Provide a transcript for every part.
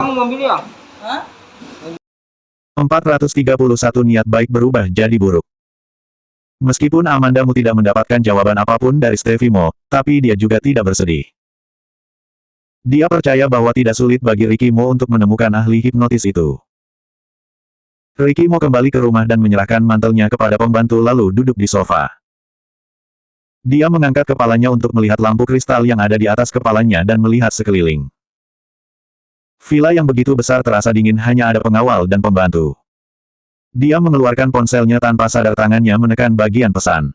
Kamu memilih ya? Hah? 431 niat baik berubah jadi buruk. Meskipun Amandamu tidak mendapatkan jawaban apapun dari Stevie Mo, tapi dia juga tidak bersedih. Dia percaya bahwa tidak sulit bagi Ricky Mo untuk menemukan ahli hipnotis itu. Ricky Mo kembali ke rumah dan menyerahkan mantelnya kepada pembantu lalu duduk di sofa. Dia mengangkat kepalanya untuk melihat lampu kristal yang ada di atas kepalanya dan melihat sekeliling. Villa yang begitu besar terasa dingin, hanya ada pengawal dan pembantu. Dia mengeluarkan ponselnya tanpa sadar, tangannya menekan bagian pesan.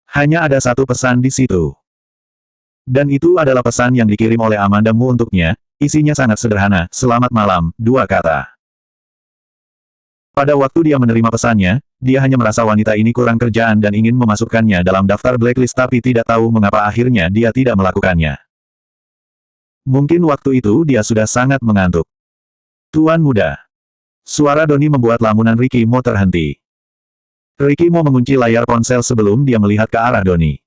Hanya ada satu pesan di situ. Dan itu adalah pesan yang dikirim oleh Amandamu untuknya, isinya sangat sederhana, "Selamat malam," 2 kata. Pada waktu dia menerima pesannya, dia hanya merasa wanita ini kurang kerjaan dan ingin memasukkannya dalam daftar blacklist, tapi tidak tahu mengapa akhirnya dia tidak melakukannya. Mungkin waktu itu dia sudah sangat mengantuk. "Tuan muda." Suara Doni membuat lamunan Ricky Mo terhenti. Ricky Mo mengunci layar ponsel sebelum dia melihat ke arah Doni.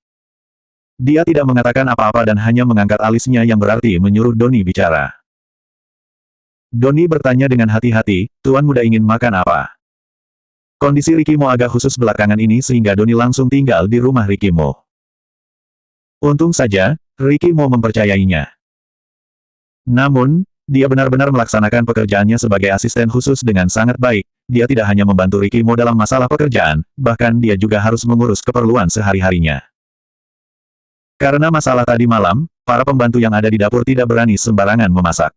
Dia tidak mengatakan apa-apa dan hanya mengangkat alisnya yang berarti menyuruh Doni bicara. Doni bertanya dengan hati-hati, "Tuan muda ingin makan apa?" Kondisi Ricky Mo agak khusus belakangan ini sehingga Doni langsung tinggal di rumah Ricky Mo. Untung saja, Ricky Mo mempercayainya. Namun, dia benar-benar melaksanakan pekerjaannya sebagai asisten khusus dengan sangat baik. Dia tidak hanya membantu Ricky Mo dalam masalah pekerjaan, bahkan dia juga harus mengurus keperluan sehari-harinya. Karena masalah tadi malam, para pembantu yang ada di dapur tidak berani sembarangan memasak.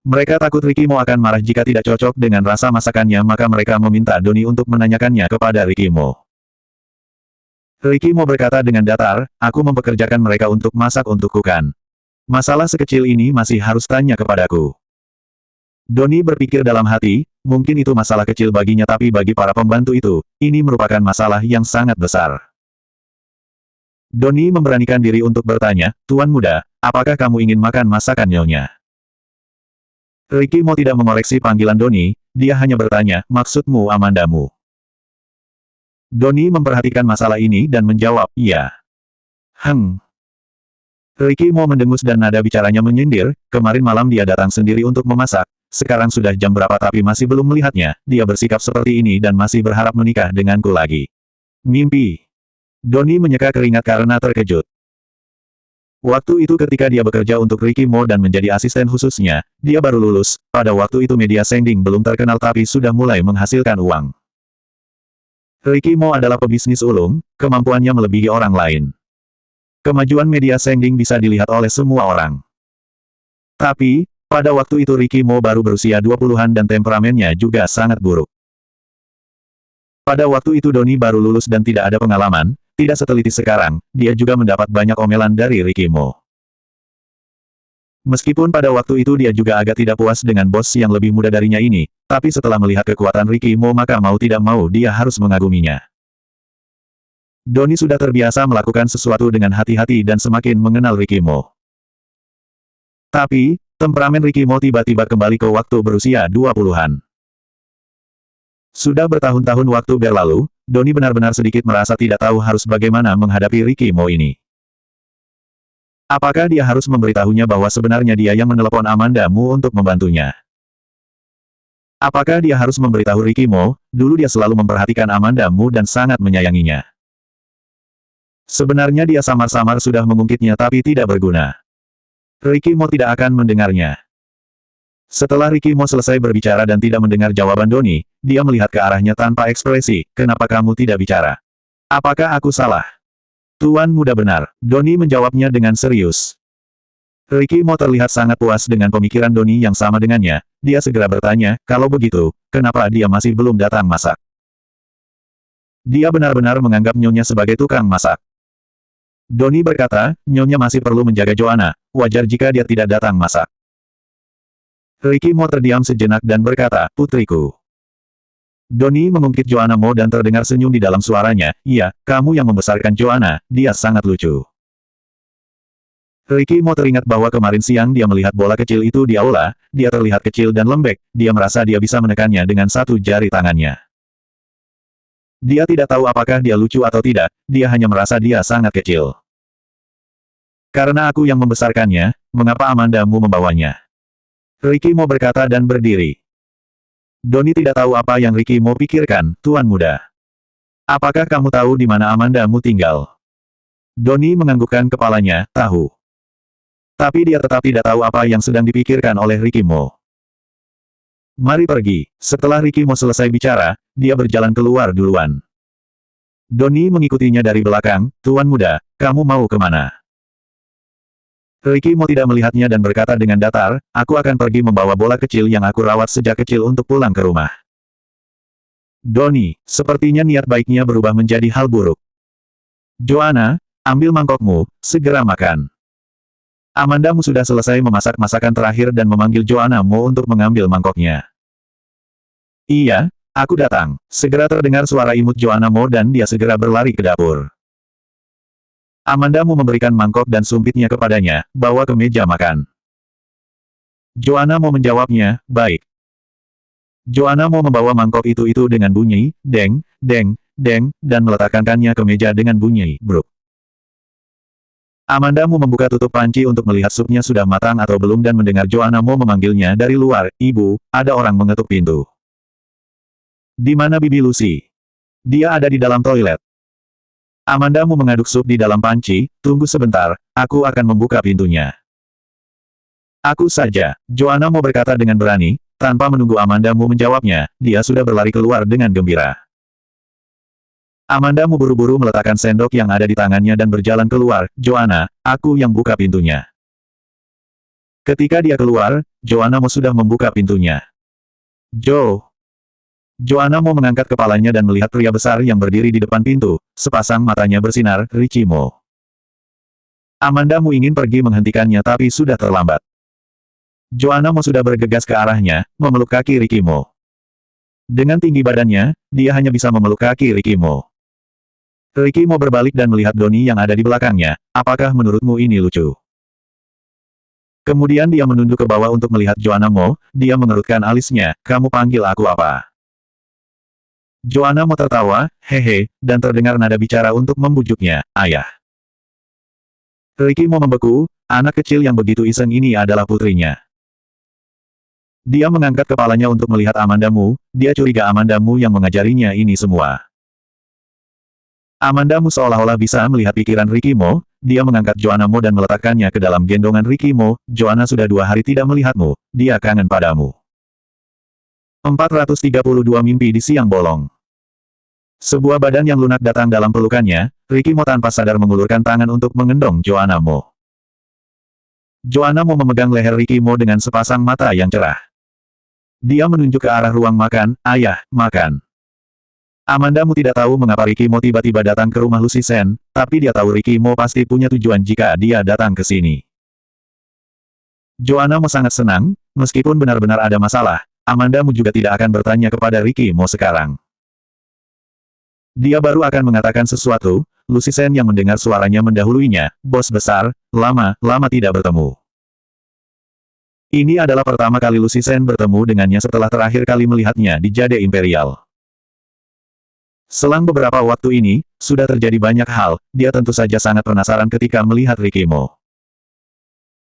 Mereka takut Ricky Mo akan marah jika tidak cocok dengan rasa masakannya, maka mereka meminta Doni untuk menanyakannya kepada Ricky Mo. Ricky Mo berkata dengan datar, "Aku mempekerjakan mereka untuk masak untukku kan. Masalah sekecil ini masih harus tanya kepadaku." Doni berpikir dalam hati, mungkin itu masalah kecil baginya, tapi bagi para pembantu itu, ini merupakan masalah yang sangat besar. Doni memberanikan diri untuk bertanya, "Tuan muda, apakah kamu ingin makan masakan nyonya?" Ricky Mo tidak mengoreksi panggilan Doni, dia hanya bertanya, "Maksudmu Amandamu?" Doni memperhatikan masalah ini dan menjawab, "Iya." Ricky Mo mendengus dan nada bicaranya menyindir, "Kemarin malam dia datang sendiri untuk memasak, sekarang sudah jam berapa tapi masih belum melihatnya, dia bersikap seperti ini dan masih berharap menikah denganku lagi. Mimpi." Doni menyeka keringat karena terkejut. Waktu itu ketika dia bekerja untuk Ricky Mo dan menjadi asisten khususnya, dia baru lulus, pada waktu itu media Sengding belum terkenal tapi sudah mulai menghasilkan uang. Ricky Mo adalah pebisnis ulung, kemampuannya melebihi orang lain. Kemajuan media Sengding bisa dilihat oleh semua orang. Tapi, pada waktu itu Ricky Mo baru berusia 20-an dan temperamennya juga sangat buruk. Pada waktu itu Doni baru lulus dan tidak ada pengalaman, tidak seteliti sekarang, dia juga mendapat banyak omelan dari Ricky Mo. Meskipun pada waktu itu dia juga agak tidak puas dengan bos yang lebih muda darinya ini, tapi setelah melihat kekuatan Ricky Mo maka mau tidak mau dia harus mengaguminya. Doni sudah terbiasa melakukan sesuatu dengan hati-hati dan semakin mengenal Ricky Mo. Tapi, temperamen Ricky Mo tiba-tiba kembali ke waktu berusia 20-an. Sudah bertahun-tahun waktu berlalu, Doni benar-benar sedikit merasa tidak tahu harus bagaimana menghadapi Ricky Mo ini. Apakah dia harus memberitahunya bahwa sebenarnya dia yang menelepon Amandamu untuk membantunya? Apakah dia harus memberitahu Ricky Mo, dulu dia selalu memperhatikan Amandamu dan sangat menyayanginya. Sebenarnya dia samar-samar sudah mengungkitnya tapi tidak berguna. Ricky Mo tidak akan mendengarnya. Setelah Ricky Mo selesai berbicara dan tidak mendengar jawaban Doni, dia melihat ke arahnya tanpa ekspresi, "Kenapa kamu tidak bicara? Apakah aku salah?" "Tuan muda benar," Doni menjawabnya dengan serius. Ricky Mo terlihat sangat puas dengan pemikiran Doni yang sama dengannya, dia segera bertanya, "Kalau begitu, kenapa dia masih belum datang masak?" Dia benar-benar menganggap Nyonya sebagai tukang masak. Doni berkata, "Nyonya masih perlu menjaga Joanna, wajar jika dia tidak datang masak." Ricky Mo terdiam sejenak dan berkata, "Putriku." Doni mengungkit Joanna Mo dan terdengar senyum di dalam suaranya, "Iya, kamu yang membesarkan Joanna, dia sangat lucu." Ricky Mo teringat bahwa kemarin siang dia melihat bola kecil itu di aula, dia terlihat kecil dan lembek, dia merasa dia bisa menekannya dengan satu jari tangannya. Dia tidak tahu apakah dia lucu atau tidak, dia hanya merasa dia sangat kecil. "Karena aku yang membesarkannya, mengapa Amandamu membawanya?" Ricky Mo berkata dan berdiri. Donnie tidak tahu apa yang Ricky Mo pikirkan, Tuan Muda. Apakah kamu tahu di mana Amandamu tinggal? Donnie menganggukkan kepalanya, tahu. Tapi dia tetap tidak tahu apa yang sedang dipikirkan oleh Ricky Mo. Mari pergi. Setelah Ricky Mo selesai bicara, dia berjalan keluar duluan. Donnie mengikutinya dari belakang, Tuan Muda, kamu mau kemana? Ricky Mo tidak melihatnya dan berkata dengan datar, aku akan pergi membawa bola kecil yang aku rawat sejak kecil untuk pulang ke rumah. Donnie, sepertinya niat baiknya berubah menjadi hal buruk. Joanna, ambil mangkokmu, segera makan. Amandamu sudah selesai memasak masakan terakhir dan memanggil Joanna Mo untuk mengambil mangkoknya. Iya, aku datang. Segera terdengar suara imut Joanna Mo dan dia segera berlari ke dapur. Amandamu memberikan mangkok dan sumpitnya kepadanya, bawa ke meja makan. Joanna Mo menjawabnya, baik. Joanna Mo membawa mangkok itu dengan bunyi, deng, deng, deng, dan meletakkannya ke meja dengan bunyi, bruk. Amandamu membuka tutup panci untuk melihat supnya sudah matang atau belum dan mendengar Joanna Mo memanggilnya dari luar, ibu, ada orang mengetuk pintu. Di mana Bibi Lucy? Dia ada di dalam toilet. Amandamu mengaduk sup di dalam panci, tunggu sebentar, aku akan membuka pintunya. Aku saja, Joanna Mo berkata dengan berani, tanpa menunggu Amandamu menjawabnya, dia sudah berlari keluar dengan gembira. Amandamu buru-buru meletakkan sendok yang ada di tangannya dan berjalan keluar, Joanna, aku yang buka pintunya. Ketika dia keluar, Joanna Mo sudah membuka pintunya. Joanna Mo mengangkat kepalanya dan melihat pria besar yang berdiri di depan pintu, sepasang matanya bersinar, Ricky Mo. Amandamu ingin pergi menghentikannya tapi sudah terlambat. Joanna Mo sudah bergegas ke arahnya, memeluk kaki Ricky Mo. Dengan tinggi badannya, dia hanya bisa memeluk kaki Ricky Mo. Ricky Mo berbalik dan melihat Donnie yang ada di belakangnya, apakah menurutmu ini lucu? Kemudian dia menunduk ke bawah untuk melihat Joanna Mo, dia mengerutkan alisnya, kamu panggil aku apa? Joanna Mo tertawa, hehe, dan terdengar nada bicara untuk membujuknya, ayah. Ricky Mo membeku, anak kecil yang begitu iseng ini adalah putrinya. Dia mengangkat kepalanya untuk melihat Amandamu, dia curiga Amandamu yang mengajarinya ini semua. Amandamu seolah-olah bisa melihat pikiran Ricky Mo, dia mengangkat Joanna Mo dan meletakkannya ke dalam gendongan Ricky Mo, Joanna sudah 2 hari tidak melihatmu, dia kangen padamu. 432 mimpi di siang bolong. Sebuah badan yang lunak datang dalam pelukannya, Ricky Mo tanpa sadar mengulurkan tangan untuk mengendong Joanna Mo. Joanna Mo memegang leher Ricky Mo dengan sepasang mata yang cerah. Dia menunjuk ke arah ruang makan, ayah, makan. Amandamu tidak tahu mengapa Ricky Mo tiba-tiba datang ke rumah Lucy Sen, tapi dia tahu Ricky Mo pasti punya tujuan jika dia datang ke sini. Joanna Mo sangat senang, meskipun benar-benar ada masalah, Amandamu juga tidak akan bertanya kepada Ricky Mo sekarang. Dia baru akan mengatakan sesuatu, Lucy Sen yang mendengar suaranya mendahuluinya, bos besar, lama tidak bertemu. Ini adalah pertama kali Lucy Sen bertemu dengannya setelah terakhir kali melihatnya di Jade Imperial. Selang beberapa waktu ini, sudah terjadi banyak hal, dia tentu saja sangat penasaran ketika melihat Ricky Mo.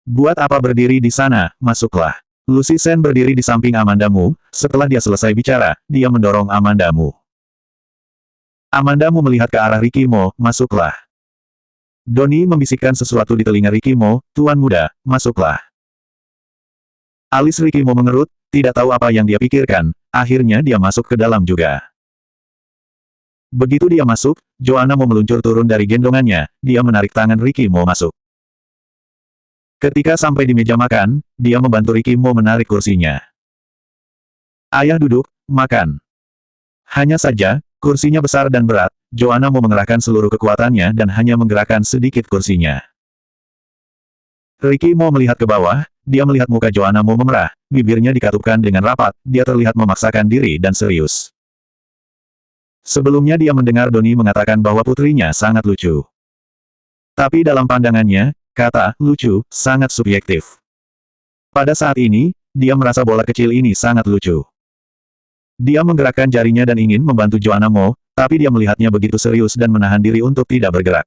Buat apa berdiri di sana, masuklah. Lucy Sen berdiri di samping Amandamu, setelah dia selesai bicara, dia mendorong Amandamu. Amandamu melihat ke arah Ricky Mo, masuklah. Donnie membisikkan sesuatu di telinga Ricky Mo, Tuan Muda, masuklah. Alis Ricky Mo mengerut, tidak tahu apa yang dia pikirkan, akhirnya dia masuk ke dalam juga. Begitu dia masuk, Joanna Mo meluncur turun dari gendongannya, dia menarik tangan Ricky Mo masuk. Ketika sampai di meja makan, dia membantu Ricky Mo menarik kursinya. Ayah duduk, makan. Hanya saja, kursinya besar dan berat, Joanna Mo mengerahkan seluruh kekuatannya dan hanya menggerakkan sedikit kursinya. Ricky Mo melihat ke bawah, dia melihat muka Joanna Mo memerah, bibirnya dikatupkan dengan rapat, dia terlihat memaksakan diri dan serius. Sebelumnya dia mendengar Donnie mengatakan bahwa putrinya sangat lucu. Tapi dalam pandangannya, kata lucu sangat subjektif. Pada saat ini, dia merasa bola kecil ini sangat lucu. Dia menggerakkan jarinya dan ingin membantu Joanna Mo, tapi dia melihatnya begitu serius dan menahan diri untuk tidak bergerak.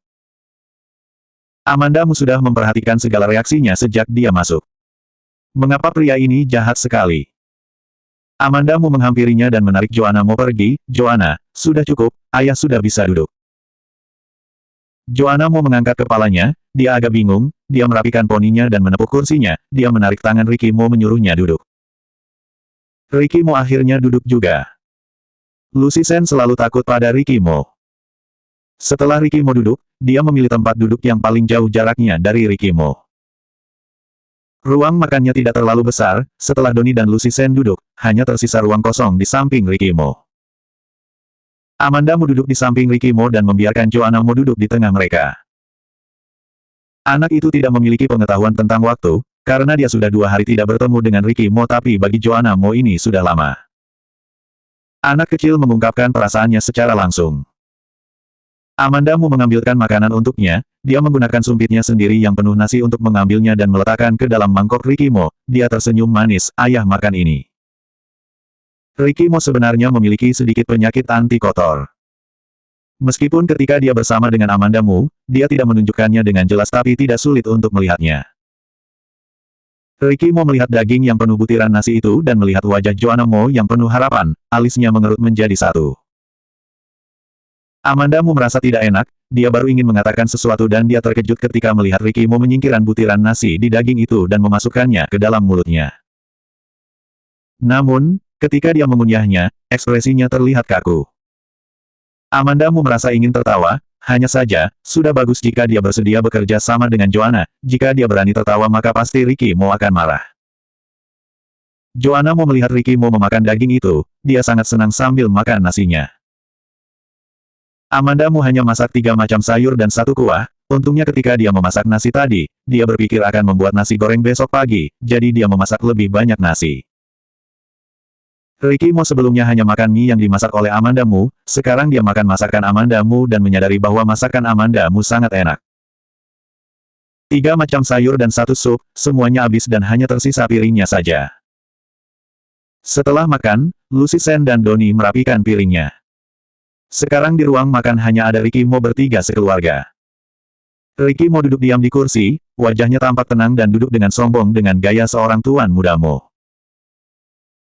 Amandamu sudah memperhatikan segala reaksinya sejak dia masuk. Mengapa pria ini jahat sekali? Amanda Mu menghampirinya dan menarik Joanna Mo pergi. Joanna, sudah cukup, ayah sudah bisa duduk. Joanna Mo mengangkat kepalanya, dia agak bingung, dia merapikan poninya dan menepuk kursinya, dia menarik tangan Ricky Mo menyuruhnya duduk. Ricky Mo akhirnya duduk juga. Lucy Sen selalu takut pada Ricky Mo. Setelah Ricky Mo duduk, dia memilih tempat duduk yang paling jauh jaraknya dari Ricky Mo. Ruang makannya tidak terlalu besar, setelah Donnie dan Lucy Sen duduk, hanya tersisa ruang kosong di samping Ricky Mo. Amanda Mu duduk di samping Ricky Mo dan membiarkan Joanna Mo duduk di tengah mereka. Anak itu tidak memiliki pengetahuan tentang waktu, karena dia sudah 2 hari tidak bertemu dengan Ricky Mo tapi bagi Joanna Mo ini sudah lama. Anak kecil mengungkapkan perasaannya secara langsung. Amanda Mu mengambilkan makanan untuknya, dia menggunakan sumpitnya sendiri yang penuh nasi untuk mengambilnya dan meletakkan ke dalam mangkok Ricky Mo, dia tersenyum manis, ayah makan ini. Ricky Mo sebenarnya memiliki sedikit penyakit anti kotor. Meskipun ketika dia bersama dengan Amanda Mu, dia tidak menunjukkannya dengan jelas tapi tidak sulit untuk melihatnya. Ricky Mo melihat daging yang penuh butiran nasi itu dan melihat wajah Joanna Mo yang penuh harapan, alisnya mengerut menjadi satu. Amanda Mu merasa tidak enak, dia baru ingin mengatakan sesuatu dan dia terkejut ketika melihat Ricky Mo menyingkirkan butiran nasi di daging itu dan memasukkannya ke dalam mulutnya. Namun, ketika dia mengunyahnya, ekspresinya terlihat kaku. Amanda Mu merasa ingin tertawa, hanya saja, sudah bagus jika dia bersedia bekerja sama dengan Joanna, jika dia berani tertawa maka pasti Ricky Mo akan marah. Joanna Mo melihat Ricky Mo memakan daging itu, dia sangat senang sambil makan nasinya. Amanda Mu hanya masak 3 macam sayur dan 1 kuah, untungnya ketika dia memasak nasi tadi, dia berpikir akan membuat nasi goreng besok pagi, jadi dia memasak lebih banyak nasi. Ricky Mo sebelumnya hanya makan mie yang dimasak oleh Amanda Mu, sekarang dia makan masakan Amanda Mu dan menyadari bahwa masakan Amanda Mu sangat enak. 3 macam sayur dan 1 sup, semuanya habis dan hanya tersisa piringnya saja. Setelah makan, Lucy Sen dan Donnie merapikan piringnya. Sekarang di ruang makan hanya ada Ricky Mo bertiga sekeluarga. Ricky Mo duduk diam di kursi, wajahnya tampak tenang dan duduk dengan sombong dengan gaya seorang tuan muda Mo.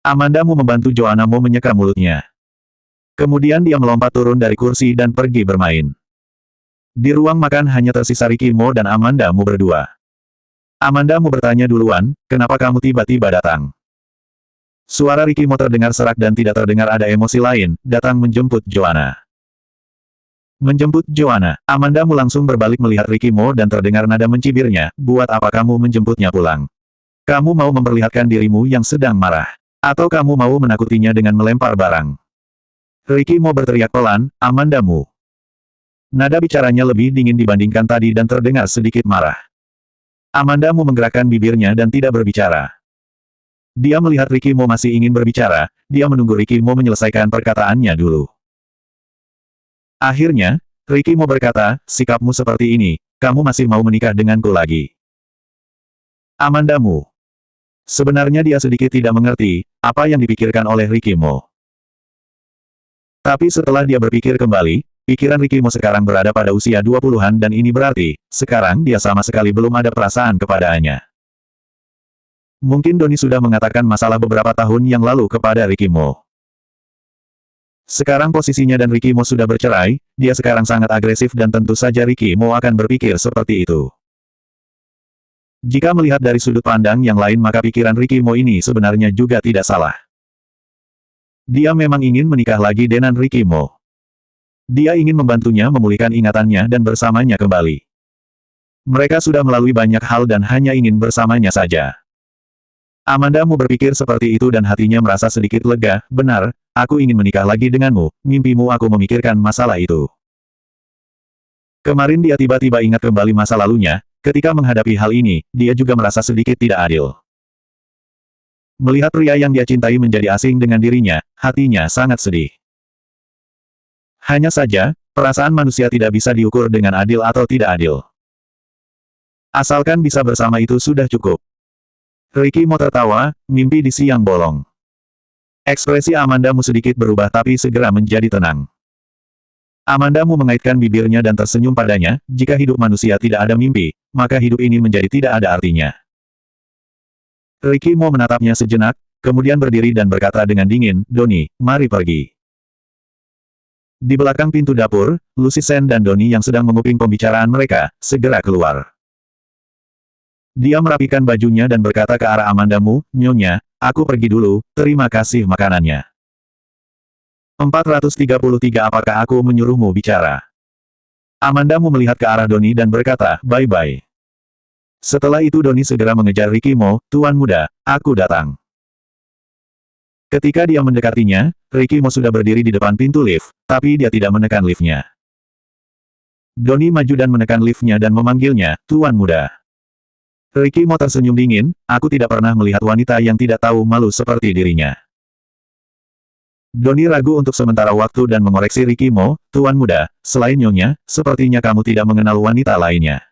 Amanda Mu membantu Joanna Mo menyeka mulutnya. Kemudian dia melompat turun dari kursi dan pergi bermain. Di ruang makan hanya tersisa Ricky Mo dan Amanda Mu berdua. Amanda Mu bertanya duluan, kenapa kamu tiba-tiba datang? Suara Ricky Mo terdengar serak dan tidak terdengar ada emosi lain, datang menjemput Joanna. Menjemput Joanna, Amanda Mu langsung berbalik melihat Ricky Mo dan terdengar nada mencibirnya, buat apa kamu menjemputnya pulang? Kamu mau memperlihatkan dirimu yang sedang marah? Atau kamu mau menakutinya dengan melempar barang? Ricky Mo berteriak pelan, Amanda Mu. Nada bicaranya lebih dingin dibandingkan tadi dan terdengar sedikit marah. Amanda Mu menggerakkan bibirnya dan tidak berbicara. Dia melihat Ricky Mo masih ingin berbicara, dia menunggu Ricky Mo menyelesaikan perkataannya dulu. Akhirnya, Ricky Mo berkata, sikapmu seperti ini, kamu masih mau menikah denganku lagi. Amanda Mu. Sebenarnya dia sedikit tidak mengerti, apa yang dipikirkan oleh Ricky Mo. Tapi setelah dia berpikir kembali, pikiran Ricky Mo sekarang berada pada usia 20-an dan ini berarti, sekarang dia sama sekali belum ada perasaan kepadanya. Mungkin Donnie sudah mengatakan masalah beberapa tahun yang lalu kepada Ricky Mo. Sekarang posisinya dan Ricky Mo sudah bercerai, dia sekarang sangat agresif dan tentu saja Ricky Mo akan berpikir seperti itu. Jika melihat dari sudut pandang yang lain maka pikiran Ricky Mo ini sebenarnya juga tidak salah. Dia memang ingin menikah lagi dengan Ricky Mo. Dia ingin membantunya memulihkan ingatannya dan bersamanya kembali. Mereka sudah melalui banyak hal dan hanya ingin bersamanya saja. Amanda Mu berpikir seperti itu dan hatinya merasa sedikit lega, benar, aku ingin menikah lagi denganmu, mimpimu aku memikirkan masalah itu. Kemarin dia tiba-tiba ingat kembali masa lalunya, ketika menghadapi hal ini, dia juga merasa sedikit tidak adil. Melihat pria yang dia cintai menjadi asing dengan dirinya, hatinya sangat sedih. Hanya saja, perasaan manusia tidak bisa diukur dengan adil atau tidak adil. Asalkan bisa bersama itu sudah cukup. Ricky Mo tertawa, mimpi di siang bolong. Ekspresi Amanda Mu sedikit berubah tapi segera menjadi tenang. Amanda Mu mengaitkan bibirnya dan tersenyum padanya, jika hidup manusia tidak ada mimpi, maka hidup ini menjadi tidak ada artinya. Ricky Mo menatapnya sejenak, kemudian berdiri dan berkata dengan dingin, Donnie, mari pergi. Di belakang pintu dapur, Lucy Sen dan Donnie yang sedang menguping pembicaraan mereka, segera keluar. Dia merapikan bajunya dan berkata ke arah Amandamu, Nyonya, aku pergi dulu, terima kasih makanannya. 433 Apakah aku menyuruhmu bicara? Amandamu melihat ke arah Donnie dan berkata, bye-bye. Setelah itu Donnie segera mengejar Ricky Mo, Tuan Muda, aku datang. Ketika dia mendekatinya, Ricky Mo sudah berdiri di depan pintu lift, tapi dia tidak menekan liftnya. Donnie maju dan menekan liftnya dan memanggilnya, Tuan Muda. Ricky Mo tersenyum dingin, aku tidak pernah melihat wanita yang tidak tahu malu seperti dirinya. Donnie ragu untuk sementara waktu dan mengoreksi Ricky Mo, Tuan Muda, selain Nyonya, sepertinya kamu tidak mengenal wanita lainnya.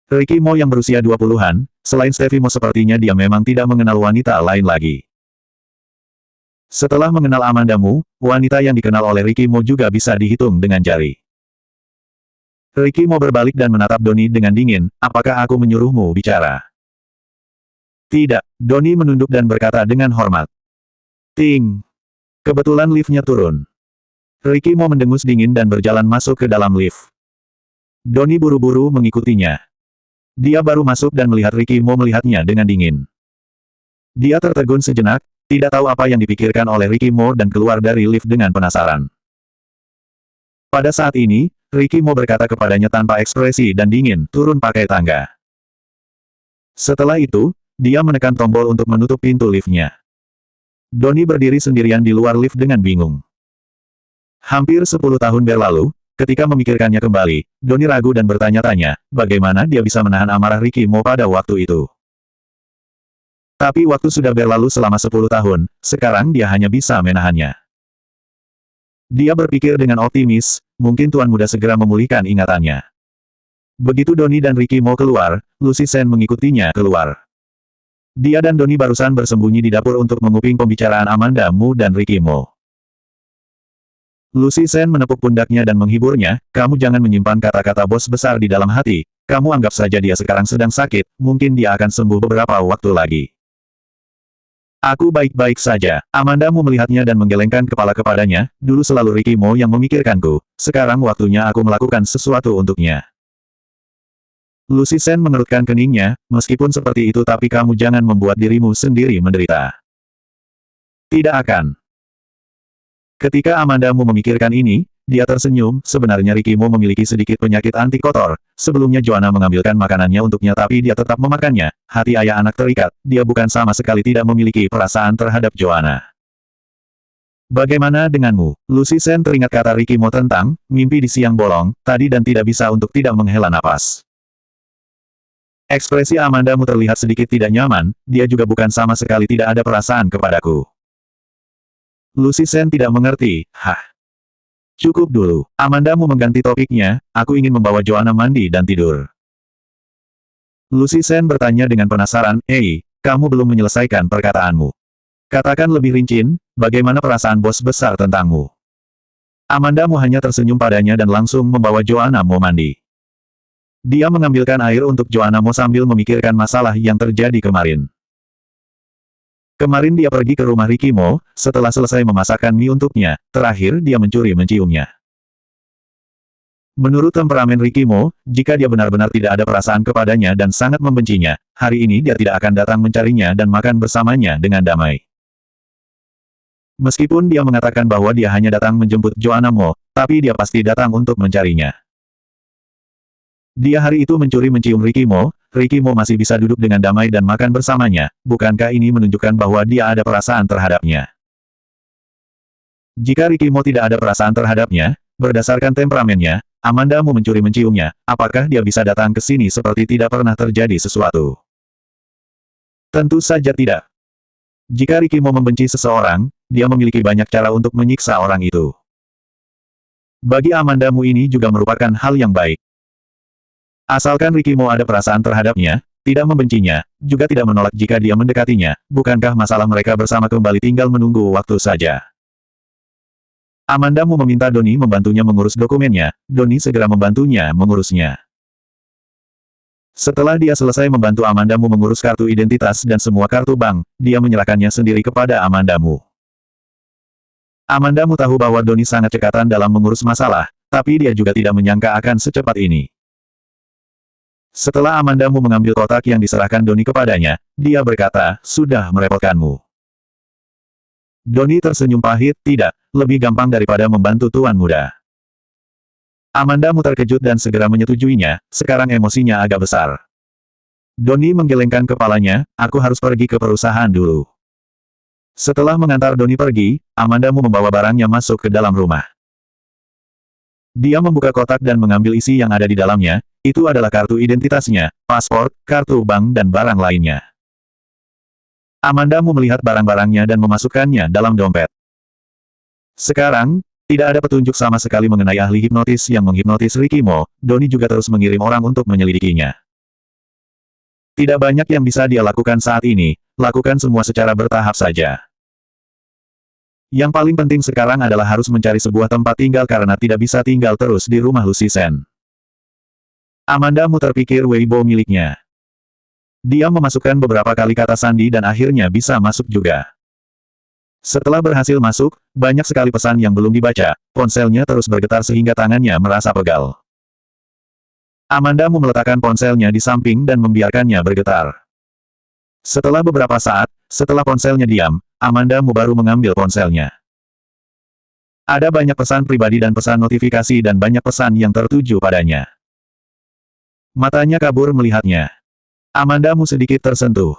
Ricky Mo yang berusia 20-an, selain Stevie Mo sepertinya dia memang tidak mengenal wanita lain lagi. Setelah mengenal Amandamu, wanita yang dikenal oleh Ricky Mo juga bisa dihitung dengan jari. Ricky Mo berbalik dan menatap Donnie dengan dingin, apakah aku menyuruhmu bicara? Tidak, Donnie menunduk dan berkata dengan hormat. Ting! Kebetulan liftnya turun. Ricky Mo mendengus dingin dan berjalan masuk ke dalam lift. Donnie buru-buru mengikutinya. Dia baru masuk dan melihat Ricky Mo melihatnya dengan dingin. Dia tertegun sejenak, tidak tahu apa yang dipikirkan oleh Ricky Mo dan keluar dari lift dengan penasaran. Pada saat ini, Ricky Mo berkata kepadanya tanpa ekspresi dan dingin, turun pakai tangga. Setelah itu, dia menekan tombol untuk menutup pintu liftnya. Donnie berdiri sendirian di luar lift dengan bingung. Hampir 10 tahun berlalu, ketika memikirkannya kembali, Donnie ragu dan bertanya-tanya, bagaimana dia bisa menahan amarah Ricky Mo pada waktu itu. Tapi waktu sudah berlalu selama 10 tahun, sekarang dia hanya bisa menahannya. Dia berpikir dengan optimis, mungkin Tuan Muda segera memulihkan ingatannya. Begitu Donnie dan Ricky Mo keluar, Lucy Sen mengikutinya keluar. Dia dan Donnie barusan bersembunyi di dapur untuk menguping pembicaraan Amandamu dan Ricky Mo. Lucy Sen menepuk pundaknya dan menghiburnya, kamu jangan menyimpan kata-kata bos besar di dalam hati, kamu anggap saja dia sekarang sedang sakit, mungkin dia akan sembuh beberapa waktu lagi. Aku baik-baik saja. Amandamu melihatnya dan menggelengkan kepala kepadanya, dulu selalu Ricky Mo yang memikirkanku, sekarang waktunya aku melakukan sesuatu untuknya. Lucy Sen mengerutkan keningnya, meskipun seperti itu tapi kamu jangan membuat dirimu sendiri menderita. Tidak akan. Ketika Amandamu memikirkan ini, dia tersenyum, sebenarnya Ricky Mo memiliki sedikit penyakit anti kotor, sebelumnya Joanna mengambilkan makanannya untuknya tapi dia tetap memakannya, hati ayah anak terikat, dia bukan sama sekali tidak memiliki perasaan terhadap Joanna. Bagaimana denganmu? Lucy Sen teringat kata Ricky Mo tentang, mimpi di siang bolong, tadi dan tidak bisa untuk tidak menghela napas. Ekspresi Amandamu terlihat sedikit tidak nyaman, dia juga bukan sama sekali tidak ada perasaan kepadaku. Lucy Sen tidak mengerti, Cukup dulu, Amandamu mengganti topiknya, aku ingin membawa Joanna mandi dan tidur. Lucy Sen bertanya dengan penasaran, kamu belum menyelesaikan perkataanmu. Katakan lebih rinci, bagaimana perasaan bos besar tentangmu? Amandamu hanya tersenyum padanya dan langsung membawa Joanna Mo mandi. Dia mengambilkan air untuk Joanna Mo sambil memikirkan masalah yang terjadi kemarin. Kemarin dia pergi ke rumah Ricky Mo, setelah selesai memasakkan mie untuknya, terakhir dia mencuri menciumnya. Menurut temperamen Ricky Mo, jika dia benar-benar tidak ada perasaan kepadanya dan sangat membencinya, hari ini dia tidak akan datang mencarinya dan makan bersamanya dengan damai. Meskipun dia mengatakan bahwa dia hanya datang menjemput Joanna Mo, tapi dia pasti datang untuk mencarinya. Dia hari itu mencuri mencium Ricky Mo masih bisa duduk dengan damai dan makan bersamanya, bukankah ini menunjukkan bahwa dia ada perasaan terhadapnya? Jika Ricky Mo tidak ada perasaan terhadapnya, berdasarkan temperamennya, Amandamu mencuri menciumnya, apakah dia bisa datang ke sini seperti tidak pernah terjadi sesuatu? Tentu saja tidak. Jika Ricky Mo membenci seseorang, dia memiliki banyak cara untuk menyiksa orang itu. Bagi Amandamu ini juga merupakan hal yang baik. Asalkan Ricky Mo ada perasaan terhadapnya, tidak membencinya, juga tidak menolak jika dia mendekatinya, bukankah masalah mereka bersama kembali tinggal menunggu waktu saja? Amandamu meminta Donnie membantunya mengurus dokumennya, Donnie segera membantunya mengurusnya. Setelah dia selesai membantu Amandamu mengurus kartu identitas dan semua kartu bank, dia menyerahkannya sendiri kepada Amandamu. Amandamu tahu bahwa Doni sangat cekatan dalam mengurus masalah, tapi dia juga tidak menyangka akan secepat ini. Setelah Amandamu mengambil kotak yang diserahkan Doni kepadanya, dia berkata, "Sudah merepotkanmu." Doni tersenyum pahit, "Tidak, lebih gampang daripada membantu tuan muda." Amandamu terkejut dan segera menyetujuinya, sekarang emosinya agak besar. Doni menggelengkan kepalanya, "Aku harus pergi ke perusahaan dulu." Setelah mengantar Doni pergi, Amandamu membawa barangnya masuk ke dalam rumah. Dia membuka kotak dan mengambil isi yang ada di dalamnya, itu adalah kartu identitasnya, paspor, kartu bank dan barang lainnya. Amandamu melihat barang-barangnya dan memasukkannya dalam dompet. Sekarang, tidak ada petunjuk sama sekali mengenai ahli hipnotis yang menghipnotis Rikimo, Doni juga terus mengirim orang untuk menyelidikinya. Tidak banyak yang bisa dia lakukan saat ini, lakukan semua secara bertahap saja. Yang paling penting sekarang adalah harus mencari sebuah tempat tinggal karena tidak bisa tinggal terus di rumah Lucy Sen. Amandamu terpikir Weibo miliknya. Dia memasukkan beberapa kali kata sandi dan akhirnya bisa masuk juga. Setelah berhasil masuk, banyak sekali pesan yang belum dibaca, ponselnya terus bergetar sehingga tangannya merasa pegal. Amandamu meletakkan ponselnya di samping dan membiarkannya bergetar. Setelah beberapa saat, setelah ponselnya diam, Amandamu baru mengambil ponselnya. Ada banyak pesan pribadi dan pesan notifikasi dan banyak pesan yang tertuju padanya. Matanya kabur melihatnya. Amandamu sedikit tersentuh.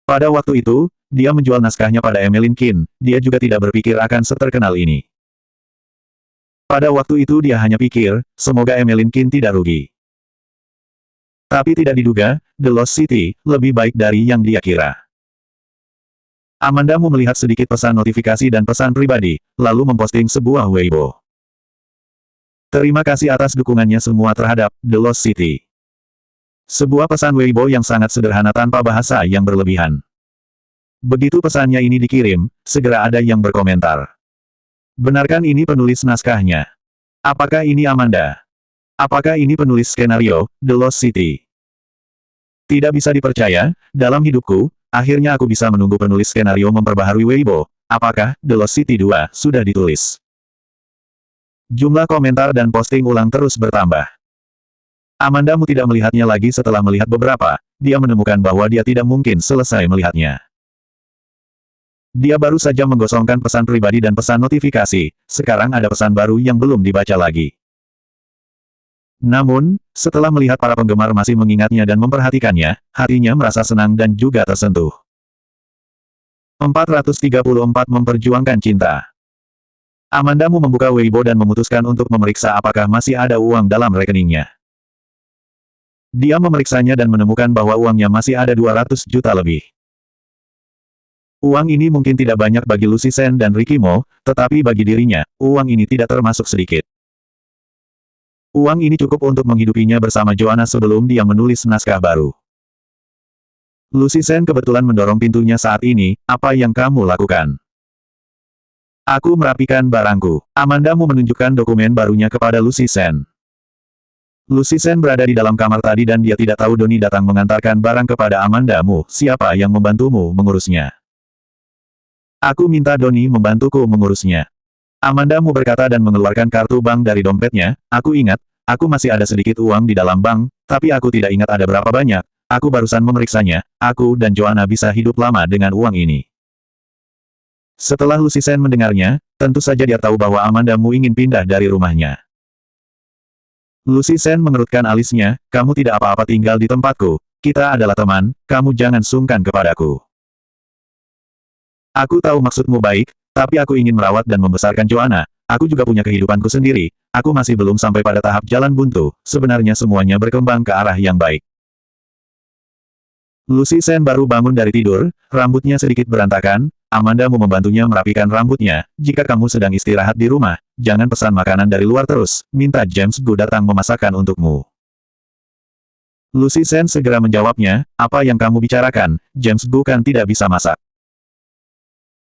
Pada waktu itu, dia menjual naskahnya pada Emeline Qin, dia juga tidak berpikir akan seterkenal ini. Pada waktu itu dia hanya pikir, semoga Emeline Qin tidak rugi. Tapi tidak diduga, The Lost City, lebih baik dari yang dia kira. Amandamu melihat sedikit pesan notifikasi dan pesan pribadi, lalu memposting sebuah Weibo. Terima kasih atas dukungannya semua terhadap The Lost City. Sebuah pesan Weibo yang sangat sederhana tanpa bahasa yang berlebihan. Begitu pesannya ini dikirim, segera ada yang berkomentar. Benarkah ini penulis naskahnya? Apakah ini Amanda? Apakah ini penulis skenario, The Lost City? Tidak bisa dipercaya, dalam hidupku, akhirnya aku bisa menunggu penulis skenario memperbaharui Weibo. Apakah The Lost City 2 sudah ditulis? Jumlah komentar dan posting ulang terus bertambah. Amandamu tidak melihatnya lagi setelah melihat beberapa, dia menemukan bahwa dia tidak mungkin selesai melihatnya. Dia baru saja menggosongkan pesan pribadi dan pesan notifikasi, sekarang ada pesan baru yang belum dibaca lagi. Namun, setelah melihat para penggemar masih mengingatnya dan memperhatikannya, hatinya merasa senang dan juga tersentuh. 434 Memperjuangkan Cinta. Amandamu membuka Weibo dan memutuskan untuk memeriksa apakah masih ada uang dalam rekeningnya. Dia memeriksanya dan menemukan bahwa uangnya masih ada 200 juta lebih. Uang ini mungkin tidak banyak bagi Lucy Sen dan Rikimo, tetapi bagi dirinya, uang ini tidak termasuk sedikit. Uang ini cukup untuk menghidupinya bersama Joanna sebelum dia menulis naskah baru. Lucy Sen kebetulan mendorong pintunya saat ini, apa yang kamu lakukan? Aku merapikan barangku. Amandamu menunjukkan dokumen barunya kepada Lucy Sen. Lucy Sen berada di dalam kamar tadi dan dia tidak tahu Doni datang mengantarkan barang kepada Amandamu, siapa yang membantumu mengurusnya? Aku minta Doni membantuku mengurusnya. Amandamu berkata dan mengeluarkan kartu bank dari dompetnya, aku ingat, aku masih ada sedikit uang di dalam bank, tapi aku tidak ingat ada berapa banyak, aku barusan memeriksanya, aku dan Joanna bisa hidup lama dengan uang ini. Setelah Lucy Sen mendengarnya, tentu saja dia tahu bahwa Amandamu ingin pindah dari rumahnya. Lucy Sen mengerutkan alisnya, kamu tidak apa-apa tinggal di tempatku, kita adalah teman, kamu jangan sungkan kepadaku. Aku tahu maksudmu baik, tapi aku ingin merawat dan membesarkan Joanna, aku juga punya kehidupanku sendiri, aku masih belum sampai pada tahap jalan buntu, sebenarnya semuanya berkembang ke arah yang baik. Lucy Sen baru bangun dari tidur, rambutnya sedikit berantakan, Amandamu membantunya merapikan rambutnya, jika kamu sedang istirahat di rumah, jangan pesan makanan dari luar terus, minta James Gu datang memasakkan untukmu. Lucy Sen segera menjawabnya, apa yang kamu bicarakan, James Gu kan tidak bisa masak.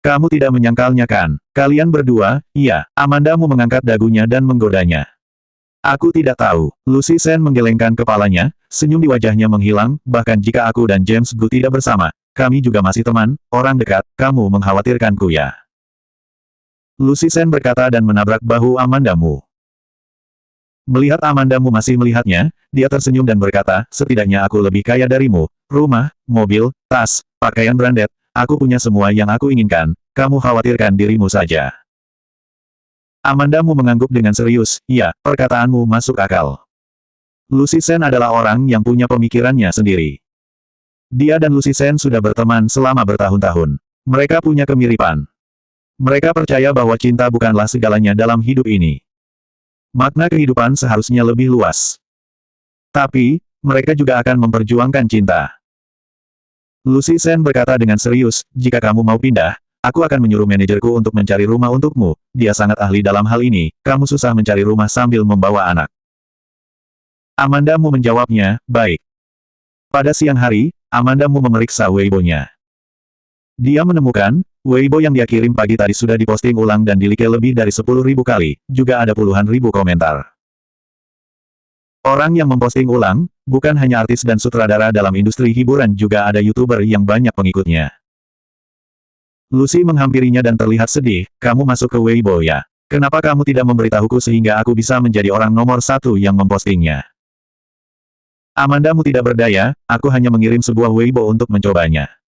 Kamu tidak menyangkalnya kan? Kalian berdua, iya, Amandamu mengangkat dagunya dan menggodanya. Aku tidak tahu. Lucy Sen menggelengkan kepalanya, senyum di wajahnya menghilang, bahkan jika aku dan James Gu tidak bersama, kami juga masih teman, orang dekat, kamu mengkhawatirkanku ya. Lucy Sen berkata dan menabrak bahu Amandamu. Melihat Amandamu masih melihatnya, dia tersenyum dan berkata, setidaknya aku lebih kaya darimu, rumah, mobil, tas, pakaian branded, aku punya semua yang aku inginkan, kamu khawatirkan dirimu saja. Amandamu mengangguk dengan serius, ya, perkataanmu masuk akal. Lucy Sen adalah orang yang punya pemikirannya sendiri. Dia dan Lucy Sen sudah berteman selama bertahun-tahun. Mereka punya kemiripan. Mereka percaya bahwa cinta bukanlah segalanya dalam hidup ini. Makna kehidupan seharusnya lebih luas. Tapi, mereka juga akan memperjuangkan cinta. Lucy Sen berkata dengan serius, jika kamu mau pindah, aku akan menyuruh manajerku untuk mencari rumah untukmu, dia sangat ahli dalam hal ini, kamu susah mencari rumah sambil membawa anak. Amandamu menjawabnya, baik. Pada siang hari, Amandamu memeriksa Weibo-nya. Dia menemukan, Weibo yang dia kirim pagi tadi sudah diposting ulang dan dilike lebih dari 10.000 kali, juga ada puluhan ribu komentar. Orang yang memposting ulang, bukan hanya artis dan sutradara dalam industri hiburan juga ada YouTuber yang banyak pengikutnya. Lucy menghampirinya dan terlihat sedih, kamu masuk ke Weibo ya. Kenapa kamu tidak memberitahuku sehingga aku bisa menjadi orang nomor 1 yang mempostingnya? Amandamu tidak berdaya, aku hanya mengirim sebuah Weibo untuk mencobanya.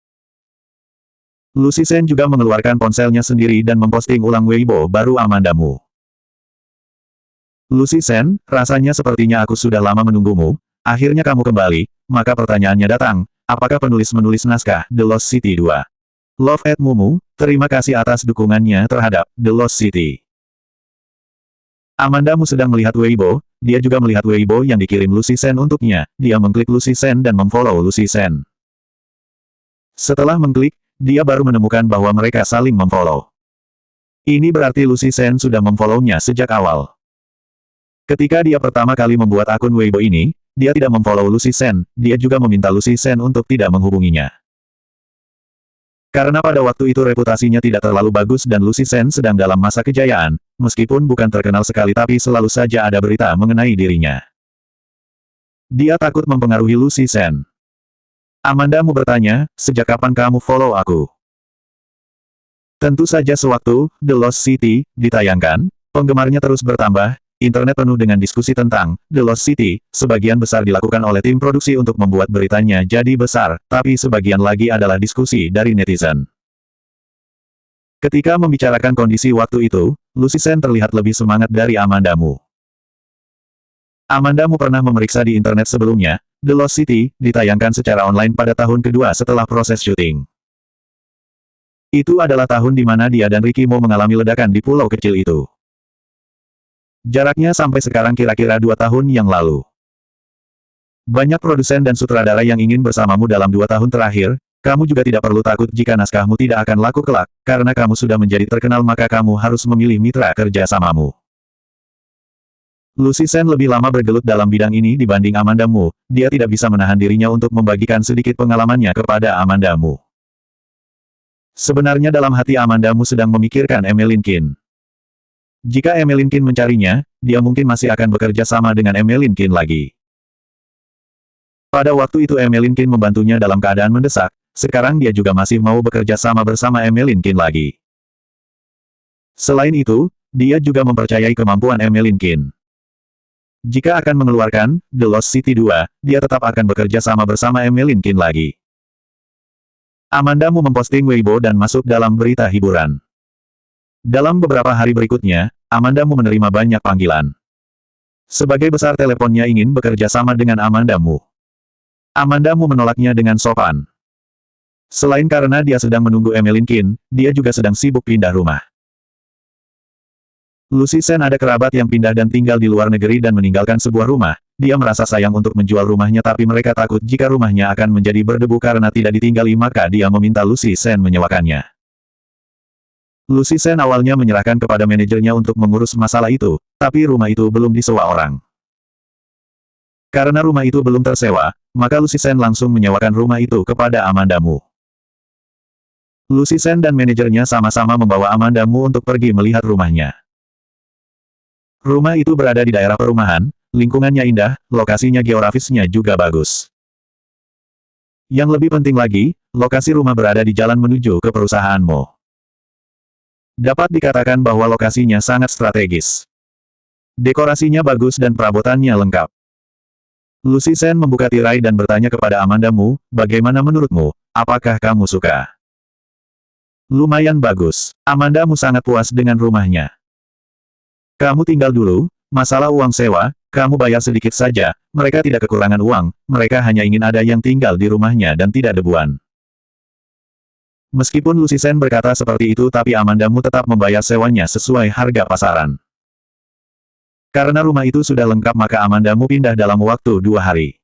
Lucy Sen juga mengeluarkan ponselnya sendiri dan memposting ulang Weibo baru Amandamu. Lucy Sen, rasanya sepertinya aku sudah lama menunggumu, akhirnya kamu kembali, maka pertanyaannya datang, apakah penulis-menulis naskah The Lost City 2? Love at Mumu, terima kasih atas dukungannya terhadap The Lost City. Amandamu sedang melihat Weibo, dia juga melihat Weibo yang dikirim Lucy Sen untuknya, dia mengklik Lucy Sen dan memfollow Lucy Sen. Setelah mengklik, dia baru menemukan bahwa mereka saling memfollow. Ini berarti Lucy Sen sudah memfollow-nya sejak awal. Ketika dia pertama kali membuat akun Weibo ini, dia tidak memfollow Lucy Sen, dia juga meminta Lucy Sen untuk tidak menghubunginya. Karena pada waktu itu reputasinya tidak terlalu bagus dan Lucy Sen sedang dalam masa kejayaan, meskipun bukan terkenal sekali tapi selalu saja ada berita mengenai dirinya. Dia takut mempengaruhi Lucy Sen. Amandamu bertanya, sejak kapan kamu follow aku? Tentu saja sewaktu The Lost City ditayangkan, penggemarnya terus bertambah, internet penuh dengan diskusi tentang The Lost City, sebagian besar dilakukan oleh tim produksi untuk membuat beritanya jadi besar, tapi sebagian lagi adalah diskusi dari netizen. Ketika membicarakan kondisi waktu itu, Lucy Sen terlihat lebih semangat dari Amandamu. Amandamu pernah memeriksa di internet sebelumnya, The Lost City ditayangkan secara online pada tahun kedua setelah proses syuting. Itu adalah tahun di mana dia dan Ricky Mo mengalami ledakan di pulau kecil itu. Jaraknya sampai sekarang kira-kira 2 tahun yang lalu. Banyak produsen dan sutradara yang ingin bersamamu dalam 2 tahun terakhir, kamu juga tidak perlu takut jika naskahmu tidak akan laku kelak, karena kamu sudah menjadi terkenal maka kamu harus memilih mitra kerja samamu. Lucy Sen lebih lama bergelut dalam bidang ini dibanding Amandamu, dia tidak bisa menahan dirinya untuk membagikan sedikit pengalamannya kepada Amandamu. Sebenarnya dalam hati Amandamu sedang memikirkan Emeline Kin. Jika Emeline Kin mencarinya, dia mungkin masih akan bekerja sama dengan Emeline Kin lagi. Pada waktu itu Emeline Kin membantunya dalam keadaan mendesak, sekarang dia juga masih mau bekerja sama bersama Emeline Kin lagi. Selain itu, dia juga mempercayai kemampuan Emeline Kin. Jika akan mengeluarkan The Lost City 2, dia tetap akan bekerja sama bersama Emeline Kin lagi. Amandamu memposting Weibo dan masuk dalam berita hiburan. Dalam beberapa hari berikutnya, Amandamu menerima banyak panggilan. Sebagai besar teleponnya ingin bekerja sama dengan Amandamu. Amandamu menolaknya dengan sopan. Selain karena dia sedang menunggu Emeline Kin, dia juga sedang sibuk pindah rumah. Lucy Sen ada kerabat yang pindah dan tinggal di luar negeri dan meninggalkan sebuah rumah. Dia merasa sayang untuk menjual rumahnya tapi mereka takut jika rumahnya akan menjadi berdebu karena tidak ditinggali maka dia meminta Lucy Sen menyewakannya. Lucy Sen awalnya menyerahkan kepada manajernya untuk mengurus masalah itu, tapi rumah itu belum disewa orang. Karena rumah itu belum tersewa, maka Lucy Sen langsung menyewakan rumah itu kepada Amandamu. Lucy Sen dan manajernya sama-sama membawa Amandamu untuk pergi melihat rumahnya. Rumah itu berada di daerah perumahan, lingkungannya indah, lokasinya geografisnya juga bagus. Yang lebih penting lagi, lokasi rumah berada di jalan menuju ke perusahaanmu. Dapat dikatakan bahwa lokasinya sangat strategis. Dekorasinya bagus dan perabotannya lengkap. Lucy Sen membuka tirai dan bertanya kepada Amandamu, bagaimana menurutmu, apakah kamu suka? Lumayan bagus. Amandamu sangat puas dengan rumahnya. Kamu tinggal dulu, masalah uang sewa, kamu bayar sedikit saja, mereka tidak kekurangan uang, mereka hanya ingin ada yang tinggal di rumahnya dan tidak debuan. Meskipun Lucy Sen berkata seperti itu tapi Amandamu tetap membayar sewanya sesuai harga pasaran. Karena rumah itu sudah lengkap maka Amandamu pindah dalam waktu 2 hari.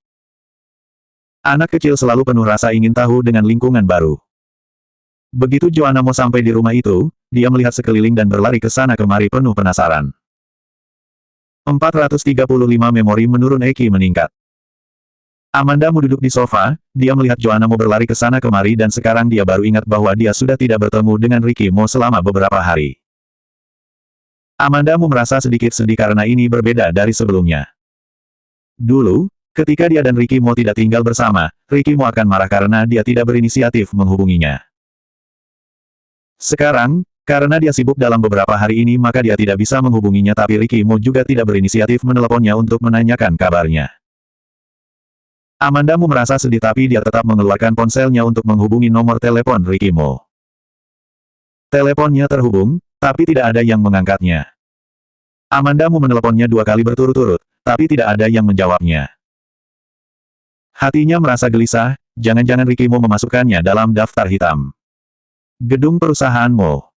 Anak kecil selalu penuh rasa ingin tahu dengan lingkungan baru. Begitu Joanamo sampai di rumah itu, dia melihat sekeliling dan berlari ke sana kemari penuh penasaran. 435 memori menurun Eki meningkat. Amandamu duduk di sofa, dia melihat Joanamo berlari ke sana kemari dan sekarang dia baru ingat bahwa dia sudah tidak bertemu dengan Ricky Mo selama beberapa hari. Amandamu merasa sedikit sedih karena ini berbeda dari sebelumnya. Dulu, ketika dia dan Ricky Mo tidak tinggal bersama, Ricky Mo akan marah karena dia tidak berinisiatif menghubunginya. Sekarang, karena dia sibuk dalam beberapa hari ini maka dia tidak bisa menghubunginya tapi Ricky Mo juga tidak berinisiatif meneleponnya untuk menanyakan kabarnya. Amandamu merasa sedih tapi dia tetap mengeluarkan ponselnya untuk menghubungi nomor telepon Ricky Mo. Teleponnya terhubung, tapi tidak ada yang mengangkatnya. Amandamu meneleponnya 2 kali berturut-turut, tapi tidak ada yang menjawabnya. Hatinya merasa gelisah, jangan-jangan Ricky Mo memasukkannya dalam daftar hitam. Gedung perusahaan Mo.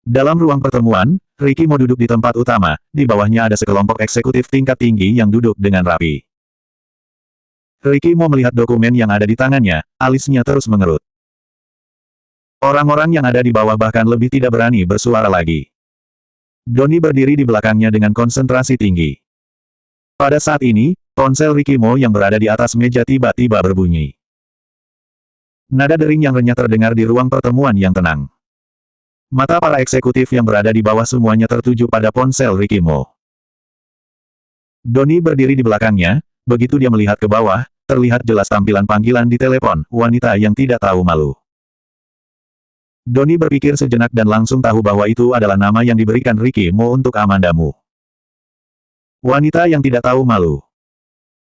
Dalam ruang pertemuan, Ricky Mo duduk di tempat utama, di bawahnya ada sekelompok eksekutif tingkat tinggi yang duduk dengan rapi. Ricky Mo melihat dokumen yang ada di tangannya, alisnya terus mengerut. Orang-orang yang ada di bawah bahkan lebih tidak berani bersuara lagi. Donnie berdiri di belakangnya dengan konsentrasi tinggi. Pada saat ini, ponsel Ricky Mo yang berada di atas meja tiba-tiba berbunyi. Nada dering yang renyah terdengar di ruang pertemuan yang tenang. Mata para eksekutif yang berada di bawah semuanya tertuju pada ponsel Ricky Mo. Donnie berdiri di belakangnya, begitu dia melihat ke bawah, terlihat jelas tampilan panggilan di telepon, wanita yang tidak tahu malu. Donnie berpikir sejenak dan langsung tahu bahwa itu adalah nama yang diberikan Ricky Mo untuk Amandamu. Wanita yang tidak tahu malu.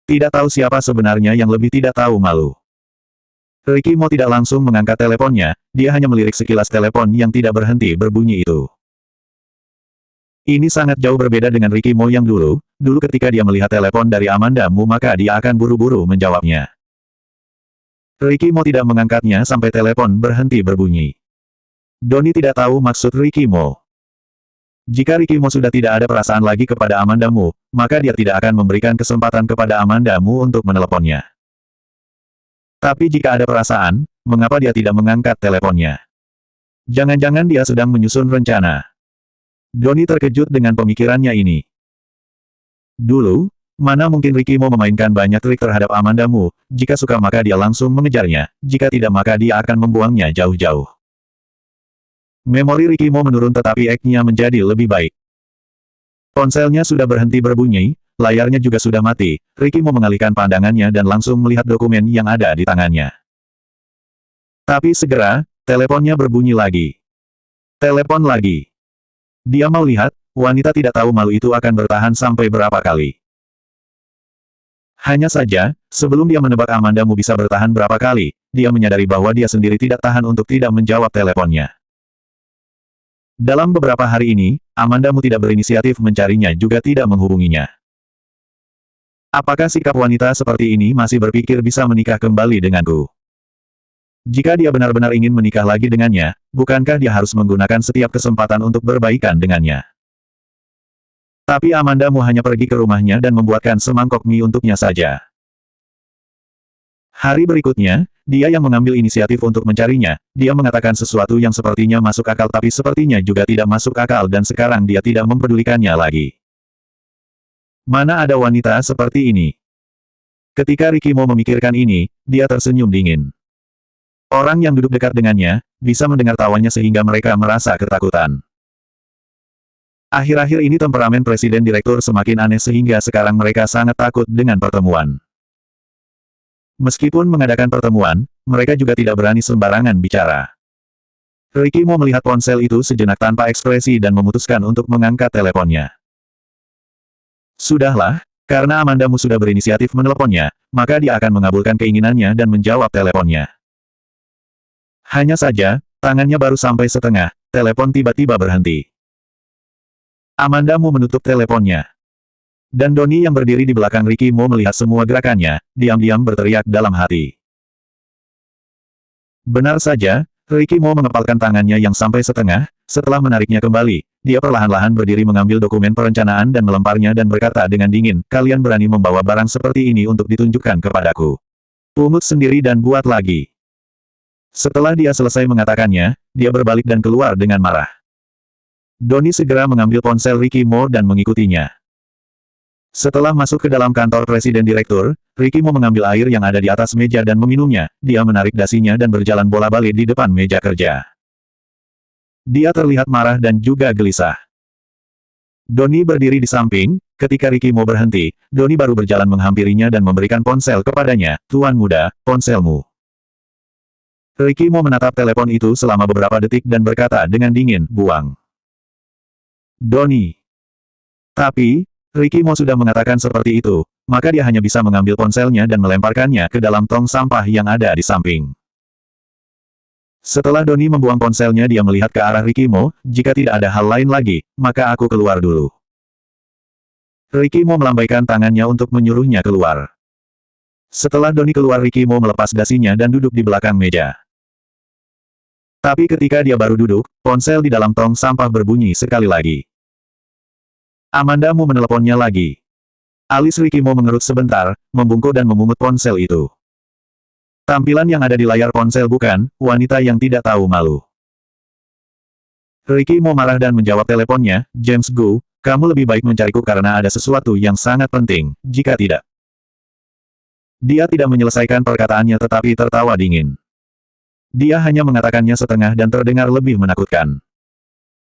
Tidak tahu siapa sebenarnya yang lebih tidak tahu malu. Ricky Mo tidak langsung mengangkat teleponnya, dia hanya melirik sekilas telepon yang tidak berhenti berbunyi itu. Ini sangat jauh berbeda dengan Ricky Mo yang dulu ketika dia melihat telepon dari Amandamu maka dia akan buru-buru menjawabnya. Ricky Mo tidak mengangkatnya sampai telepon berhenti berbunyi. Donnie tidak tahu maksud Ricky Mo. Jika Ricky Mo sudah tidak ada perasaan lagi kepada Amandamu, maka dia tidak akan memberikan kesempatan kepada Amandamu untuk meneleponnya. Tapi jika ada perasaan, mengapa dia tidak mengangkat teleponnya? Jangan-jangan dia sedang menyusun rencana. Donnie terkejut dengan pemikirannya ini. Dulu, mana mungkin Ricky Mo memainkan banyak trik terhadap Amandamu, jika suka maka dia langsung mengejarnya, jika tidak maka dia akan membuangnya jauh-jauh. Memori Ricky Mo menurun tetapi EQ-nya menjadi lebih baik. Ponselnya sudah berhenti berbunyi, layarnya juga sudah mati, Ricky Mo mengalihkan pandangannya dan langsung melihat dokumen yang ada di tangannya. Tapi segera, teleponnya berbunyi lagi. Telepon lagi. Dia mau lihat, wanita tidak tahu malu itu akan bertahan sampai berapa kali. Hanya saja, sebelum dia menebak Amandamu bisa bertahan berapa kali, dia menyadari bahwa dia sendiri tidak tahan untuk tidak menjawab teleponnya. Dalam beberapa hari ini, Amandamu tidak berinisiatif mencarinya juga tidak menghubunginya. Apakah sikap wanita seperti ini masih berpikir bisa menikah kembali denganku? Jika dia benar-benar ingin menikah lagi dengannya, bukankah dia harus menggunakan setiap kesempatan untuk berbaikan dengannya? Tapi Amandamu hanya pergi ke rumahnya dan membuatkan semangkok mie untuknya saja. Hari berikutnya, dia yang mengambil inisiatif untuk mencarinya, dia mengatakan sesuatu yang sepertinya masuk akal tapi sepertinya juga tidak masuk akal dan sekarang dia tidak mempedulikannya lagi. Mana ada wanita seperti ini? Ketika Ricky Mo memikirkan ini, dia tersenyum dingin. Orang yang duduk dekat dengannya, bisa mendengar tawanya sehingga mereka merasa ketakutan. Akhir-akhir ini temperamen Presiden Direktur semakin aneh sehingga sekarang mereka sangat takut dengan pertemuan. Meskipun mengadakan pertemuan, mereka juga tidak berani sembarangan bicara. Ricky Mo melihat ponsel itu sejenak tanpa ekspresi dan memutuskan untuk mengangkat teleponnya. Sudahlah, karena Amandamu sudah berinisiatif meneleponnya, maka dia akan mengabulkan keinginannya dan menjawab teleponnya. Hanya saja, tangannya baru sampai setengah, telepon tiba-tiba berhenti. Amandamu menutup teleponnya. Dan Donnie yang berdiri di belakang Ricky Mo melihat semua gerakannya, diam-diam berteriak dalam hati. Benar saja, Ricky Mo mengepalkan tangannya yang sampai setengah, setelah menariknya kembali, dia perlahan-lahan berdiri mengambil dokumen perencanaan dan melemparnya dan berkata dengan dingin, kalian berani membawa barang seperti ini untuk ditunjukkan kepadaku. Pungut sendiri dan buat lagi. Setelah dia selesai mengatakannya, dia berbalik dan keluar dengan marah. Donnie segera mengambil ponsel Ricky Mo dan mengikutinya. Setelah masuk ke dalam kantor Presiden Direktur, Ricky Mo mengambil air yang ada di atas meja dan meminumnya, dia menarik dasinya dan berjalan bola-balik di depan meja kerja. Dia terlihat marah dan juga gelisah. Donnie berdiri di samping, ketika Ricky Mo berhenti, Donnie baru berjalan menghampirinya dan memberikan ponsel kepadanya, Tuan Muda, ponselmu. Ricky Mo menatap telepon itu selama beberapa detik dan berkata dengan dingin, buang. Donnie. Tapi, Ricky Mo sudah mengatakan seperti itu, maka dia hanya bisa mengambil ponselnya dan melemparkannya ke dalam tong sampah yang ada di samping. Setelah Donnie membuang ponselnya dia melihat ke arah Ricky Mo, jika tidak ada hal lain lagi, maka aku keluar dulu. Ricky Mo melambaikan tangannya untuk menyuruhnya keluar. Setelah Donnie keluar Ricky Mo melepas dasinya dan duduk di belakang meja. Tapi ketika dia baru duduk, ponsel di dalam tong sampah berbunyi sekali lagi. Amandamu meneleponnya lagi. Alis Ricky Mo mengerut sebentar, membungkuk dan memungut ponsel itu. Tampilan yang ada di layar ponsel bukan, wanita yang tidak tahu malu. Ricky Mo marah dan menjawab teleponnya, James Gu, kamu lebih baik mencariku karena ada sesuatu yang sangat penting, jika tidak. Dia tidak menyelesaikan perkataannya tetapi tertawa dingin. Dia hanya mengatakannya setengah dan terdengar lebih menakutkan.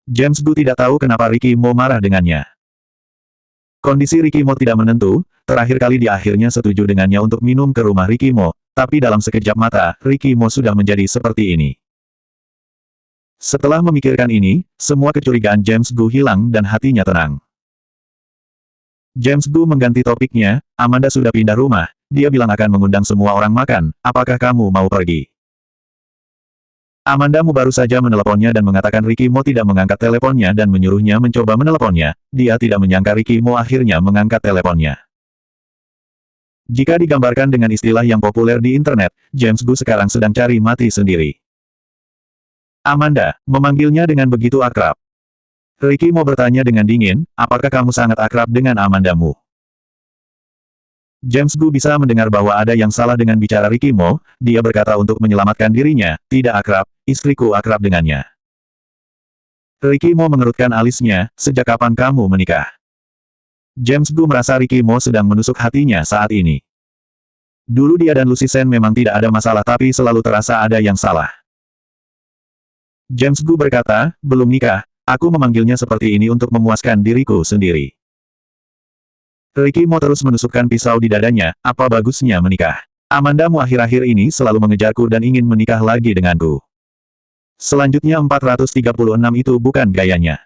James Gu tidak tahu kenapa Ricky Mo marah dengannya. Kondisi Ricky Mo tidak menentu, terakhir kali dia akhirnya setuju dengannya untuk minum ke rumah Ricky Mo, tapi dalam sekejap mata, Ricky Mo sudah menjadi seperti ini. Setelah memikirkan ini, semua kecurigaan James Gu hilang dan hatinya tenang. James Gu mengganti topiknya, Amanda sudah pindah rumah, dia bilang akan mengundang semua orang makan, apakah kamu mau pergi? Amandamu baru saja meneleponnya dan mengatakan Ricky Mo tidak mengangkat teleponnya dan menyuruhnya mencoba meneleponnya, dia tidak menyangka Ricky Mo akhirnya mengangkat teleponnya. Jika digambarkan dengan istilah yang populer di internet, James Gu sekarang sedang cari mati sendiri. Amanda, memanggilnya dengan begitu akrab. Ricky Mo bertanya dengan dingin, apakah kamu sangat akrab dengan Amandamu? James Gu bisa mendengar bahwa ada yang salah dengan bicara Ricky Mo, dia berkata untuk menyelamatkan dirinya, tidak akrab, istriku akrab dengannya. Ricky Mo mengerutkan alisnya, sejak kapan kamu menikah? James Gu merasa Ricky Mo sedang menusuk hatinya saat ini. Dulu dia dan Lucy Sen memang tidak ada masalah tapi selalu terasa ada yang salah. James Gu berkata, belum nikah, aku memanggilnya seperti ini untuk memuaskan diriku sendiri. Ricky Mo terus menusukkan pisau di dadanya, apa bagusnya menikah? Amandamu akhir-akhir ini selalu mengejarku dan ingin menikah lagi denganku. Selanjutnya 436 itu bukan gayanya.